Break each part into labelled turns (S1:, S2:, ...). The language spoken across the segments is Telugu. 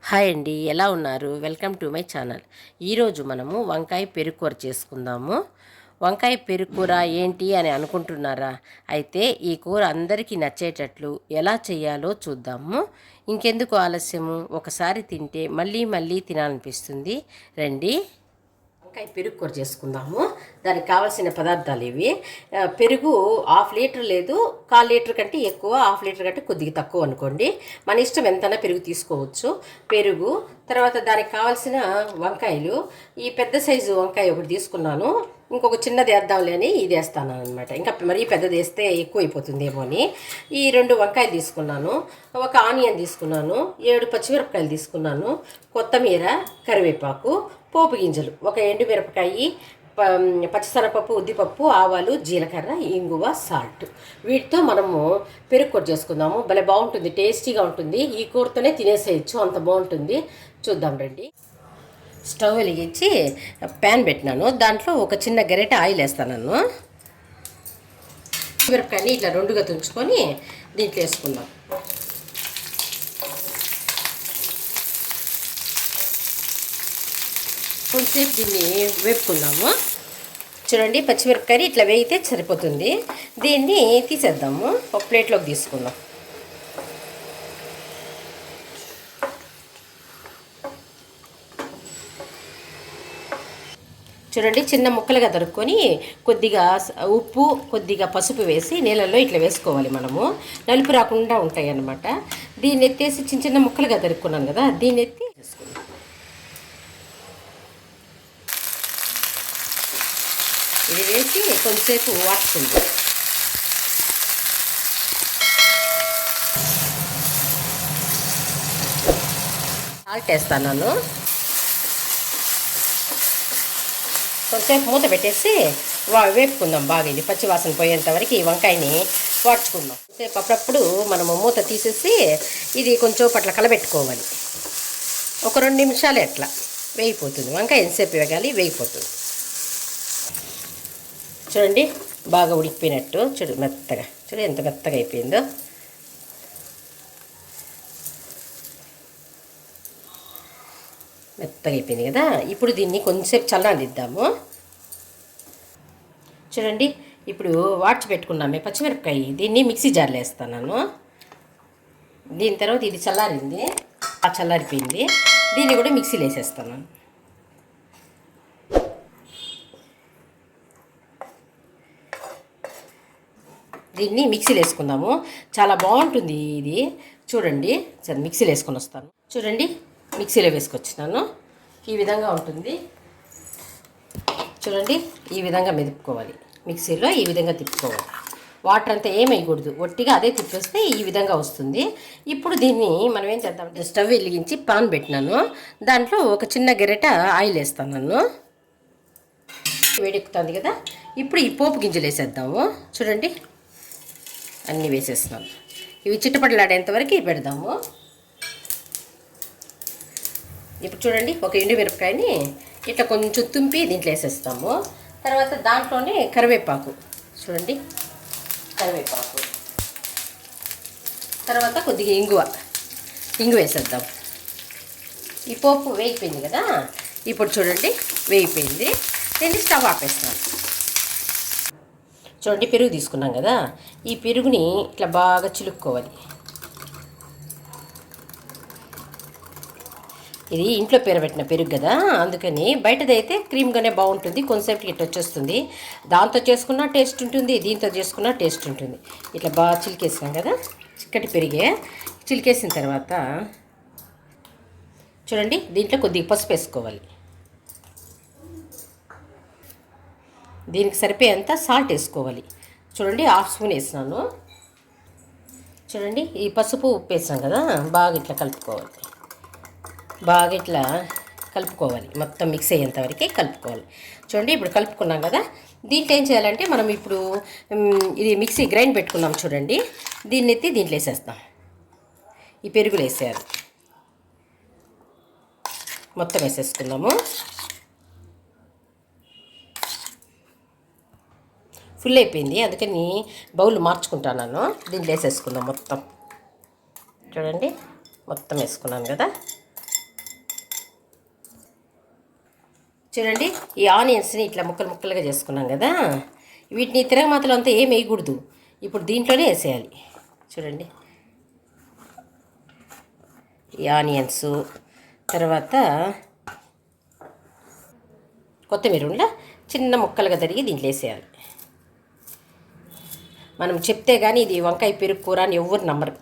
S1: హాయ్ అండి, ఎలా ఉన్నారు? Welcome to my channel. ఈరోజు మనము వంకాయ పెరుగూర చేసుకుందాము. వంకాయ పెరుగూర ఏంటి అని అనుకుంటున్నారా? అయితే ఈ కూర అందరికీ నచ్చేటట్లు ఎలా చేయాలో చూద్దాము. ఇంకెందుకు ఆలస్యము, ఒకసారి తింటే మళ్ళీ మళ్ళీ తినాలనిపిస్తుంది. రండి, వంకాయ పెరుగు కూర చేసుకుందాము. దానికి కావాల్సిన పదార్థాలు ఇవి. పెరుగు 1/2 లీటర్ లేదు, 1/4 లీటర్ కంటే ఎక్కువ, 1/2 లీటర్ కంటే కొద్దిగా తక్కువ అనుకోండి. మన ఇష్టం ఎంతైనా పెరుగు తీసుకోవచ్చు. పెరుగు తర్వాత దానికి కావాల్సిన వంకాయలు. ఈ పెద్ద సైజు వంకాయ ఒకటి తీసుకున్నాను, ఇంకొక చిన్నది వేద్దాంలే అని ఇది వేస్తాను అనమాట. ఇంకా మరీ పెద్దది వేస్తే ఎక్కువ అయిపోతుందేమో అని ఈ 2 వంకాయలు తీసుకున్నాను. ఒక ఆనియన్ తీసుకున్నాను, 7 పచ్చిమిరపకాయలు తీసుకున్నాను, కొత్తిమీర, కరివేపాకు, పోపు గింజలు, ఒక ఎండుమిరపకాయ, పచ్చిశనగపప్పు, ఉద్దిపప్పు, ఆవాలు, జీలకర్ర, ఇంగువ, సాల్ట్. వీటితో మనము పెరుగు కూర చేసుకుందాము. భలే బాగుంటుంది, టేస్టీగా ఉంటుంది. ఈ కూరతోనే తినేసేయచ్చు, అంత బాగుంటుంది. చూద్దాం రండి. స్టవ్ వెలిగించి ప్యాన్ పెట్టినాను. దాంట్లో ఒక చిన్న గరిటె ఆయిల్ వేస్తాను. మిరపకాయని ఇట్లా 2గా తుంచుకొని దీంట్లో వేసుకుందాం. కొంచెంసేపు దీన్ని వేపుకుందాము. చూడండి, పచ్చిమిరపకాయ ఇట్లా వేగితే సరిపోతుంది. దీన్ని తీసేద్దాము, ఒక ప్లేట్లోకి తీసుకుందాం. చూడండి, చిన్న ముక్కలుగా తరుక్కొని కొద్దిగా ఉప్పు, కొద్దిగా పసుపు వేసి నీళ్ళల్లో ఇట్లా వేసుకోవాలి. మనము నలుపు రాకుండా ఉంటాయి అన్నమాట. దీన్ని ఎత్తేసి చిన్న చిన్న ముక్కలుగా తరుక్కున్నాను కదా, దీన్ని ఎత్తి వేసుకుందాం. ఇది వేసి కొంచెంసేపు వాడుకుందాం. సాల్ట్ వేస్తాను. కొంచెంసేపు మూత పెట్టేసి వేపుకుందాం. బాగా ఇది పచ్చివాసన పోయేంత వరకు ఈ వంకాయని వాడ్చుకుందాం. సేపు అప్పుడప్పుడు మనము మూత తీసేసి ఇది కొంచెం అట్లా కలబెట్టుకోవాలి. ఒక 2 నిమిషాలు అట్లా వేగిపోతుంది. వంకాయ ఎంతసేపు వేగాలి, వేగిపోతుంది. చూడండి, బాగా ఉడికిపోయినట్టు. చూడు, మెత్తగా, చూడు ఎంత మెత్తగా అయిపోయిందో. మెత్తగా అయిపోయింది కదా. ఇప్పుడు దీన్ని కొంచెంసేపు చల్లారిద్దాము. చూడండి, ఇప్పుడు వాడ్చి పెట్టుకున్నామే పచ్చిమిరపకాయ, దీన్ని మిక్సీ జార్లో వేస్తాను. దీని తర్వాత ఇది చల్లారింది, చల్లారిపోయింది. దీన్ని కూడా మిక్సీలో వేసేస్తాను. దీన్ని మిక్సీలో వేసుకుందాము. చాలా బాగుంటుంది ఇది. చూడండి, సరే మిక్సీలో వేసుకొని వస్తాను. చూడండి, మిక్సీలో వేసుకొచ్చినాను. ఈ విధంగా ఉంటుంది. చూడండి, ఈ విధంగా మెదుపుకోవాలి. మిక్సీలో ఈ విధంగా తిప్పుకోవాలి. వాటర్ అంతా ఏమేయకూడదు, ఒట్టిగా అదే తిప్పేస్తే ఈ విధంగా వస్తుంది. ఇప్పుడు దీన్ని మనం ఏం చేద్దామంటే స్టవ్ వెలిగించి పాన్ పెట్టినాను. దాంట్లో ఒక చిన్న గరిట ఆయిల్ వేస్తాను. వేడెక్కుతుంది కదా. ఇప్పుడు ఈ పోపు గింజలు వేసేద్దాము. చూడండి, అన్నీ వేసేస్తున్నాం. ఇవి చిట్టపట్లాడేంత వరకు పెడదాము. ఇప్పుడు చూడండి, ఒక ఎండుమిరపకాయని ఇట్లా కొంచెం తుంపి దీంట్లో వేసేస్తాము. తర్వాత దాంట్లోనే కరివేపాకు, చూడండి కరివేపాకు, తర్వాత కొద్దిగా ఇంగు వేసేద్దాం. ఈ పోపు వేగిపోయింది కదా. ఇప్పుడు చూడండి, వేగిపోయింది. దీన్ని స్టవ్ ఆపేస్తాను. చూడండి, పెరుగు తీసుకున్నాం కదా. ఈ పెరుగుని ఇట్లా బాగా చిలుక్కోవాలి. ఇది ఇంట్లో పెరబెట్టిన పెరుగు కదా, అందుకని బయటదైతే క్రీమ్గానే బాగుంటుంది. కొంతసేపటికి ఇట్లా వచ్చేస్తుంది. దాంతో చేసుకున్న టేస్ట్ ఉంటుంది, దీంతో చేసుకున్న టేస్ట్ ఉంటుంది. ఇట్లా బాగా చిలికేసాం కదా, చిక్కటి పెరిగే. చిలికేసిన తర్వాత చూడండి, దీంట్లో కొద్దిగా పసుపు వేసుకోవాలి. దీనికి సరిపోయేంత సాల్ట్ వేసుకోవాలి. చూడండి, 1/2 స్పూన్ వేసినాను. చూడండి, ఈ పసుపు ఉప్పు వేసాం కదా, బాగా ఇట్లా కలుపుకోవాలి. బాగా ఇట్లా కలుపుకోవాలి, మొత్తం మిక్స్ అయ్యేంత వరకే కలుపుకోవాలి. చూడండి, ఇప్పుడు కలుపుకున్నాం కదా. దీంట్లో ఏం చేయాలంటే మనం ఇప్పుడు ఇది మిక్సీ గ్రైండ్ పెట్టుకున్నాం చూడండి, దీన్ని ఎత్తి దీంట్లో వేసేస్తాం. ఈ పెరుగులు వేసేయాలి, మొత్తం వేసేసుకుందాము. ఫుల్ అయిపోయింది, అందుకని బౌల్ మార్చుకుంటాను. దీంట్లో వేసేసుకుందాం మొత్తం. చూడండి, మొత్తం వేసుకున్నాను కదా. చూడండి, ఈ ఆనియన్స్ని ఇట్లా ముక్కలు ముక్కలుగా చేసుకున్నాం కదా, వీటిని తిరగమాతలో అంతా ఏం వేయకూడదు. ఇప్పుడు దీంట్లోనే వేసేయాలి. చూడండి, ఈ ఆనియన్స్, తర్వాత కొత్తిమీర ఉండ చిన్న ముక్కలుగా తరిగి దీంట్లో వేసేయాలి. మనం చెప్తే కానీ ఇది వంకాయ పెరుగు కూర అని ఎవ్వరు నమ్మరు.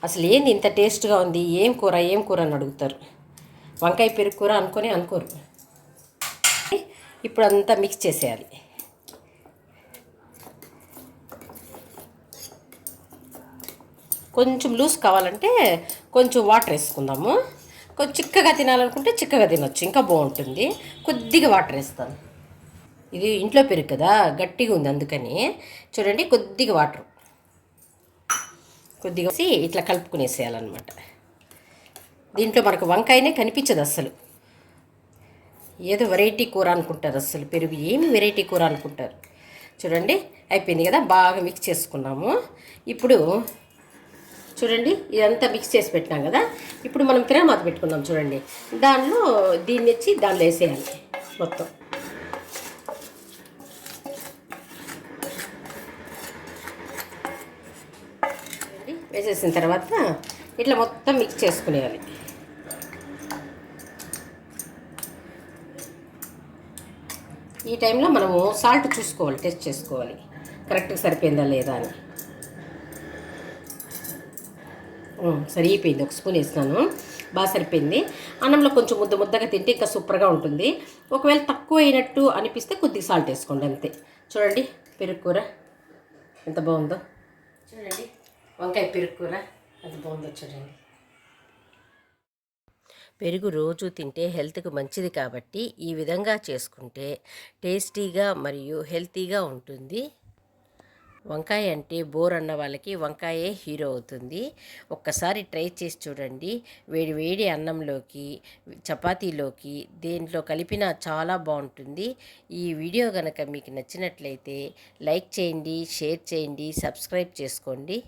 S1: అసలు ఏంది ఇంత టేస్ట్గా ఉంది, ఏం కూర ఏం కూర అని అడుగుతారు. వంకాయ పెరుగు కూర అనుకోరు. ఇప్పుడు అంతా మిక్స్ చేసేయాలి. కొంచెం లూజ్ కావాలంటే కొంచెం వాటర్ వేసుకుందాము. కొంచెం చిక్కగా తినాలనుకుంటే చిక్కగా తినొచ్చు, ఇంకా బాగుంటుంది. కొద్దిగా వాటర్ వేస్తాను. ఇది ఇంట్లో పెరుగు కదా, గట్టిగా ఉంది, అందుకని చూడండి కొద్దిగా వాటర్ కొద్దిగా వేసి ఇట్లా కలుపుకునేసేయాలన్నమాట. దీంట్లో మనకు వంకాయనే కనిపించదు అస్సలు. ఏదో వెరైటీ కూర అనుకుంటారు, అస్సలు పెరుగు ఏమి వెరైటీ కూర అనుకుంటారు. చూడండి అయిపోయింది కదా, బాగా మిక్స్ చేసుకున్నాము. ఇప్పుడు చూడండి ఇదంతా మిక్స్ చేసి పెట్టినాం కదా, ఇప్పుడు మనం తిరగమాత పెట్టుకుందాం. చూడండి, దానిలో దీన్ని వచ్చి దానిలో వేసేయాలి మొత్తం. వేసేసిన తర్వాత ఇట్లా మొత్తం మిక్స్ చేసుకునేయాలి. ఈ టైంలో మనము సాల్ట్ చూసుకోవాలి, టెస్ట్ చేసుకోవాలి కరెక్ట్గా సరిపోయిందా లేదా అని. సరిపోయింది, ఒక స్పూన్ వేసినాను, బాగా సరిపోయింది. అన్నంలో కొంచెం ముద్దగా తింటే ఇంకా సూపర్గా ఉంటుంది. ఒకవేళ తక్కువ అయినట్టు అనిపిస్తే కొద్దిగా సాల్ట్ వేసుకోండి అంతే. చూడండి పెరుగు కూర ఎంత బాగుందో. చూడండి వంకాయ పెరుగు కూర ఎంత బాగుందో చూడండి. పెరుగు రోజు తింటే హెల్త్కి మంచిది కాబట్టి ఈ విధంగా చేసుకుంటే టేస్టీగా మరియు హెల్తీగా ఉంటుంది. వంకాయ అంటే బోర్ అన్న వాళ్ళకి వంకాయే హీరో అవుతుంది. ఒక్కసారి ట్రై చేసి చూడండి. వేడి వేడి అన్నంలోకి, చపాతీలోకి, దేంట్లో కలిపినా చాలా బాగుంటుంది. ఈ వీడియో కనుక మీకు నచ్చినట్లయితే లైక్ చేయండి, షేర్ చేయండి, సబ్స్క్రైబ్ చేసుకోండి.